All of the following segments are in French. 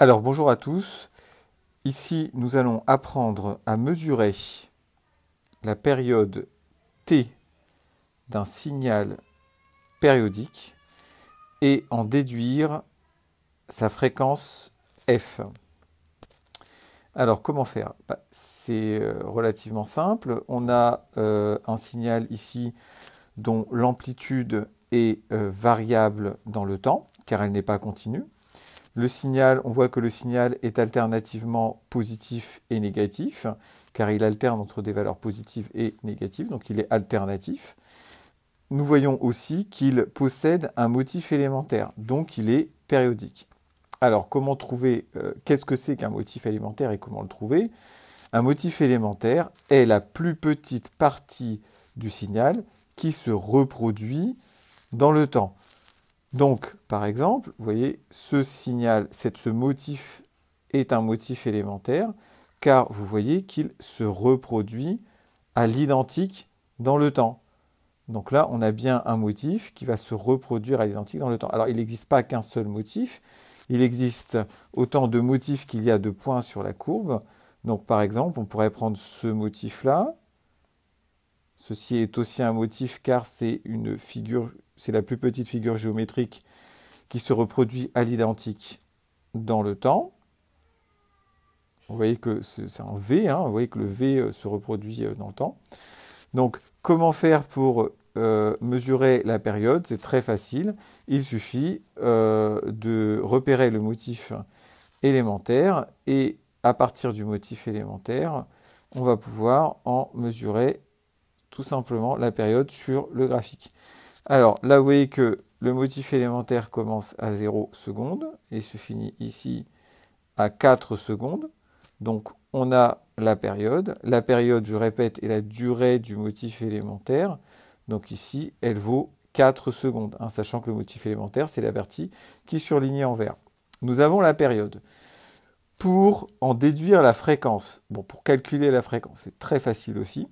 Alors bonjour à tous. Ici, nous allons apprendre à mesurer la période T d'un signal périodique et en déduire sa fréquence F. Alors comment faire? C'est relativement simple. On a un signal ici dont l'amplitude est variable dans le temps, car elle n'est pas continue. Le signal, on voit que le signal est alternativement positif et négatif, car il alterne entre des valeurs positives et négatives, donc il est alternatif. Nous voyons aussi qu'il possède un motif élémentaire, donc il est périodique. Alors, comment trouver, qu'est-ce que c'est qu'un motif élémentaire et comment le trouver? Un motif élémentaire est la plus petite partie du signal qui se reproduit dans le temps. Donc, par exemple, vous voyez, ce signal, ce motif est un motif élémentaire, car vous voyez qu'il se reproduit à l'identique dans le temps. Donc là, on a bien un motif qui va se reproduire à l'identique dans le temps. Alors, il n'existe pas qu'un seul motif, il existe autant de motifs qu'il y a de points sur la courbe. Donc, par exemple, on pourrait prendre ce motif-là. Ceci est aussi un motif car c'est une figure, c'est la plus petite figure géométrique qui se reproduit à l'identique dans le temps. Vous voyez que c'est un V, hein, vous voyez que le V se reproduit dans le temps. Donc, comment faire pour mesurer la période? C'est très facile. Il suffit de repérer le motif élémentaire et à partir du motif élémentaire, on va pouvoir en mesurer tout simplement la période sur le graphique. Alors là, vous voyez que le motif élémentaire commence à 0 secondes et se finit ici à 4 secondes. Donc on a la période. La période, je répète, est la durée du motif élémentaire. Donc ici, elle vaut 4 secondes, hein, sachant que le motif élémentaire, c'est la partie qui est surlignée en vert. Nous avons la période. Pour en déduire la fréquence, bon, pour calculer la fréquence, c'est très facile aussi.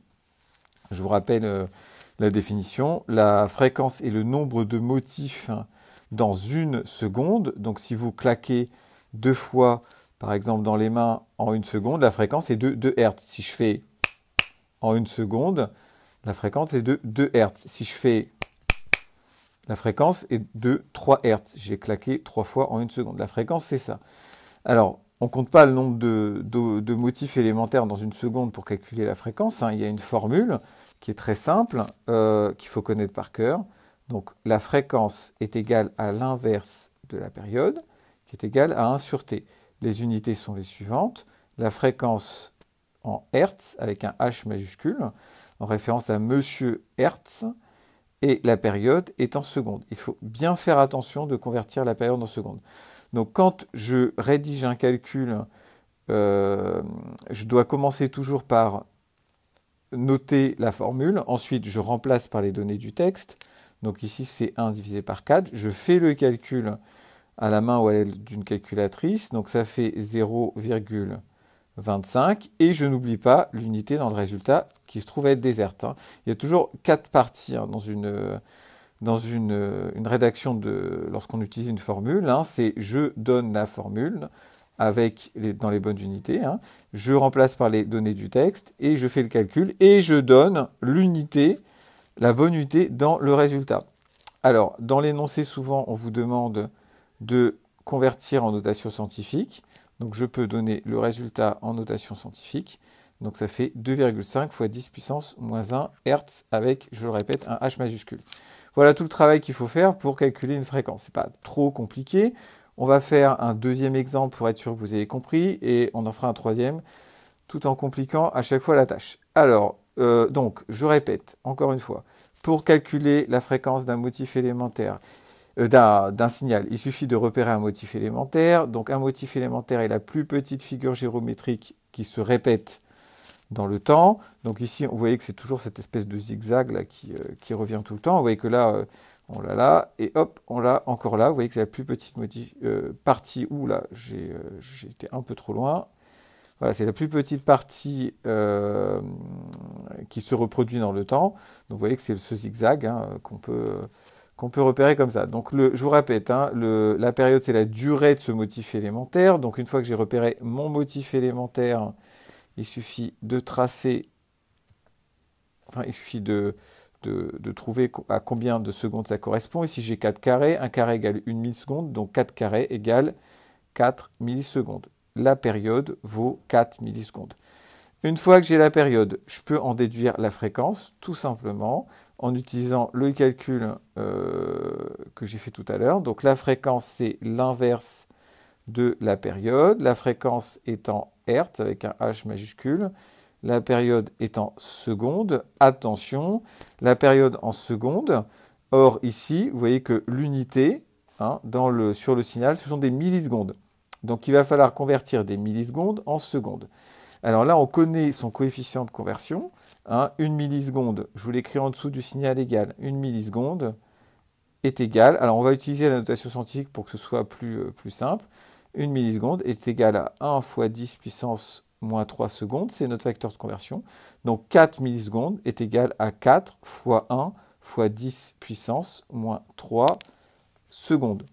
Je vous rappelle la définition. La fréquence est le nombre de motifs dans une seconde. Donc si vous claquez deux fois, par exemple dans les mains en une seconde, la fréquence est de 2 Hz. Si je fais en une seconde, la fréquence est de 2 Hz. Si je fais, la fréquence est de 3 Hz. J'ai claqué 3 fois en une seconde. La fréquence, c'est ça. Alors, on ne compte pas le nombre de motifs élémentaires dans une seconde pour calculer la fréquence, hein. Il y a une formule qui est très simple, qu'il faut connaître par cœur. Donc, la fréquence est égale à l'inverse de la période, qui est égale à 1 sur t. Les unités sont les suivantes. La fréquence en Hertz, avec un H majuscule, en référence à Monsieur Hertz, et la période est en secondes. Il faut bien faire attention de convertir la période en secondes. Donc quand je rédige un calcul, je dois commencer toujours par noter la formule. Ensuite, je remplace par les données du texte. Donc ici, c'est 1 divisé par 4. Je fais le calcul à la main ou à l'aide d'une calculatrice. Donc ça fait 0,25. Et je n'oublie pas l'unité dans le résultat qui se trouve être déserte, hein. Il y a toujours 4 parties, hein, dans une rédaction lorsqu'on utilise une formule, hein, c'est je donne la formule dans les bonnes unités, hein, je remplace par les données du texte et je fais le calcul et je donne l'unité, la bonne unité dans le résultat. Alors, dans l'énoncé, souvent, on vous demande de convertir en notation scientifique. Donc, je peux donner le résultat en notation scientifique. Donc, ça fait 2,5 fois 10 puissance moins 1 Hertz avec, je le répète, un H majuscule. Voilà tout le travail qu'il faut faire pour calculer une fréquence. Ce n'est pas trop compliqué. On va faire un deuxième exemple pour être sûr que vous avez compris et on en fera un troisième tout en compliquant à chaque fois la tâche. Alors, donc, je répète encore une fois, pour calculer la fréquence d'un motif élémentaire, d'un signal, il suffit de repérer un motif élémentaire. Donc, un motif élémentaire est la plus petite figure géométrique qui se répète dans le temps. Donc ici, vous voyez que c'est toujours cette espèce de zigzag là, qui revient tout le temps. Vous voyez que là, on l'a là, et hop, on l'a encore là. Vous voyez que c'est la plus petite partie où là, j'ai été un peu trop loin. Voilà, c'est la plus petite partie qui se reproduit dans le temps. Donc vous voyez que c'est ce zigzag, hein, qu'on peut qu'on peut repérer comme ça. Donc, je vous répète, hein, la période, c'est la durée de ce motif élémentaire. Donc, une fois que j'ai repéré mon motif élémentaire, il suffit de tracer, enfin, il suffit de trouver à combien de secondes ça correspond. Ici, j'ai 4 carrés. 1 carré égale 1 milliseconde, donc 4 carrés égale 4 millisecondes. La période vaut 4 millisecondes. Une fois que j'ai la période, je peux en déduire la fréquence, tout simplement, en utilisant le calcul que j'ai fait tout à l'heure. Donc la fréquence, c'est l'inverse de la période. La fréquence est en Hertz, avec un H majuscule. La période est en secondes. Attention, la période en secondes. Or, ici, vous voyez que l'unité, hein, sur le signal, ce sont des millisecondes. Donc, il va falloir convertir des millisecondes en secondes. Alors là, on connaît son coefficient de conversion. Hein, 1 milliseconde, je vous l'écris en dessous du signal égal. 1 milliseconde est égal, alors on va utiliser la notation scientifique pour que ce soit plus simple. 1 milliseconde est égal à 1 fois 10 puissance moins 3 secondes, c'est notre facteur de conversion. Donc 4 millisecondes est égal à 4 fois 1 fois 10 puissance moins 3 secondes.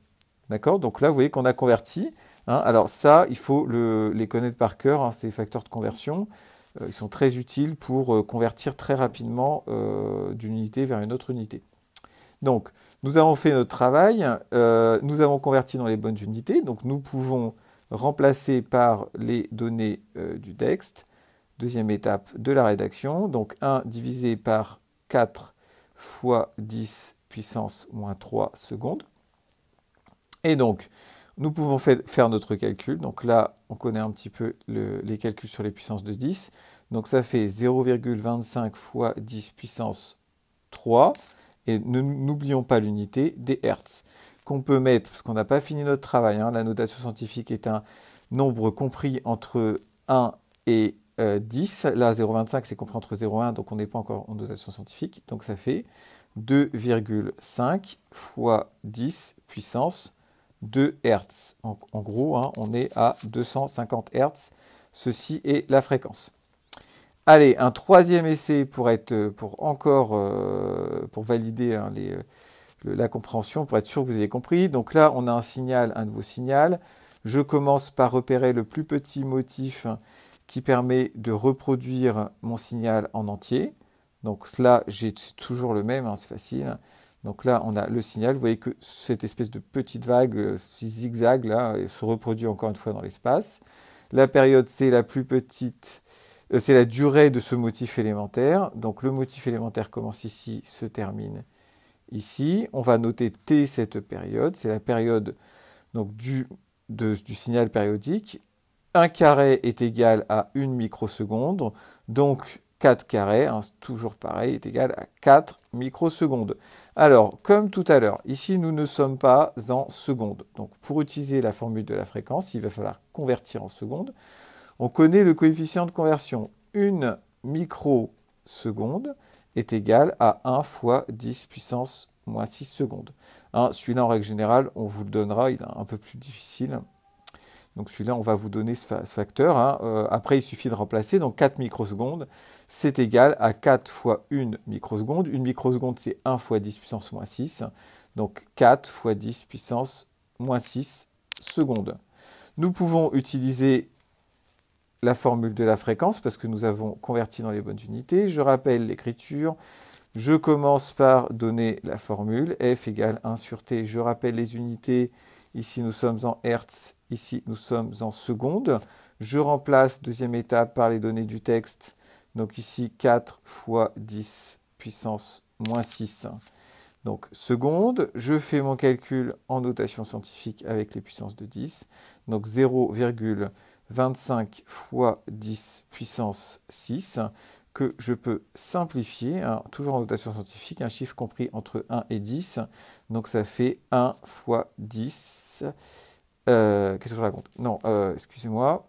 D'accord? Donc là, vous voyez qu'on a converti. Hein. Alors ça, il faut les connaître par cœur, hein, ces facteurs de conversion. Ils sont très utiles pour convertir très rapidement d'une unité vers une autre unité. Donc, nous avons fait notre travail, nous avons converti dans les bonnes unités, donc nous pouvons remplacer par les données du texte. Deuxième étape de la rédaction, donc 1 divisé par 4 fois 10 puissance moins 3 secondes. Et donc, nous pouvons faire notre calcul. Donc là, on connaît un petit peu les calculs sur les puissances de 10. Donc ça fait 0,25 fois 10 puissance 3. Et n'oublions pas l'unité des Hertz, qu'on peut mettre, parce qu'on n'a pas fini notre travail. Hein, la notation scientifique est un nombre compris entre 1 et 10. Là, 0,25, c'est compris entre 0 et 1, donc on n'est pas encore en notation scientifique. Donc ça fait 2,5 fois 10 puissance 2 Hertz. En gros, hein, on est à 250 Hertz. Ceci est la fréquence. Allez, un troisième essai pour valider hein, la compréhension, pour être sûr que vous avez compris. Donc là, on a un signal, un nouveau signal. Je commence par repérer le plus petit motif qui permet de reproduire mon signal en entier. Donc là, j'ai toujours le même, hein, c'est facile. Donc là, on a le signal. Vous voyez que cette espèce de petite vague, zigzag, là, se reproduit encore une fois dans l'espace. La période, c'est la plus petite, c'est la durée de ce motif élémentaire. Donc le motif élémentaire commence ici, se termine ici. On va noter T, cette période. C'est la période donc, du signal périodique. 1 carré est égal à 1 microseconde. Donc 4 carrés, hein, toujours pareil, est égal à 4 microsecondes. Alors, comme tout à l'heure, ici, nous ne sommes pas en secondes. Donc, pour utiliser la formule de la fréquence, il va falloir convertir en secondes. On connaît le coefficient de conversion. 1 microseconde est égal à 1 fois 10 puissance moins 6 secondes. Hein, celui-là, en règle générale, on vous le donnera, il est un peu plus difficile. Donc celui-là, on va vous donner ce facteur. Hein. Après, il suffit de remplacer. Donc 4 microsecondes, c'est égal à 4 fois 1 microseconde. 1 microseconde, c'est 1 fois 10 puissance moins 6. Donc 4 fois 10 puissance moins 6 secondes. Nous pouvons utiliser la formule de la fréquence parce que nous avons converti dans les bonnes unités. Je rappelle l'écriture. Je commence par donner la formule. F égale 1 sur T. Je rappelle les unités. Ici, nous sommes en Hertz. Ici, nous sommes en secondes. Je remplace, deuxième étape, par les données du texte. Donc ici, 4 fois 10 puissance moins 6. Donc, secondes. Je fais mon calcul en notation scientifique avec les puissances de 10. Donc, 0,25 fois 10 puissance 6, que je peux simplifier, hein, toujours en notation scientifique, un chiffre compris entre 1 et 10. Donc, ça fait 1 fois 10. Qu'est-ce que je raconte? Non, excusez-moi.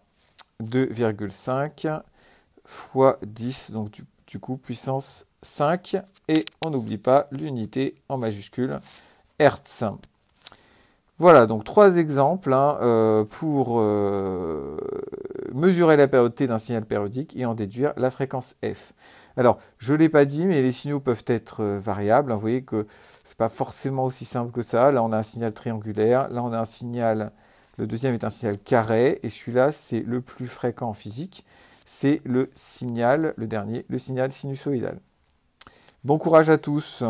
2,5 fois 10, donc du coup, puissance 5. Et on n'oublie pas l'unité en majuscule, Hertz. Voilà, donc 3 exemples hein, pour mesurer la période T d'un signal périodique et en déduire la fréquence F. Alors, je ne l'ai pas dit, mais les signaux peuvent être variables. Vous voyez que C'est pas forcément aussi simple que ça. Là, on a un signal triangulaire. Là, on a un signal... Le deuxième est un signal carré. Et celui-là, c'est le plus fréquent en physique. C'est le signal, le dernier, le signal sinusoïdal. Bon courage à tous.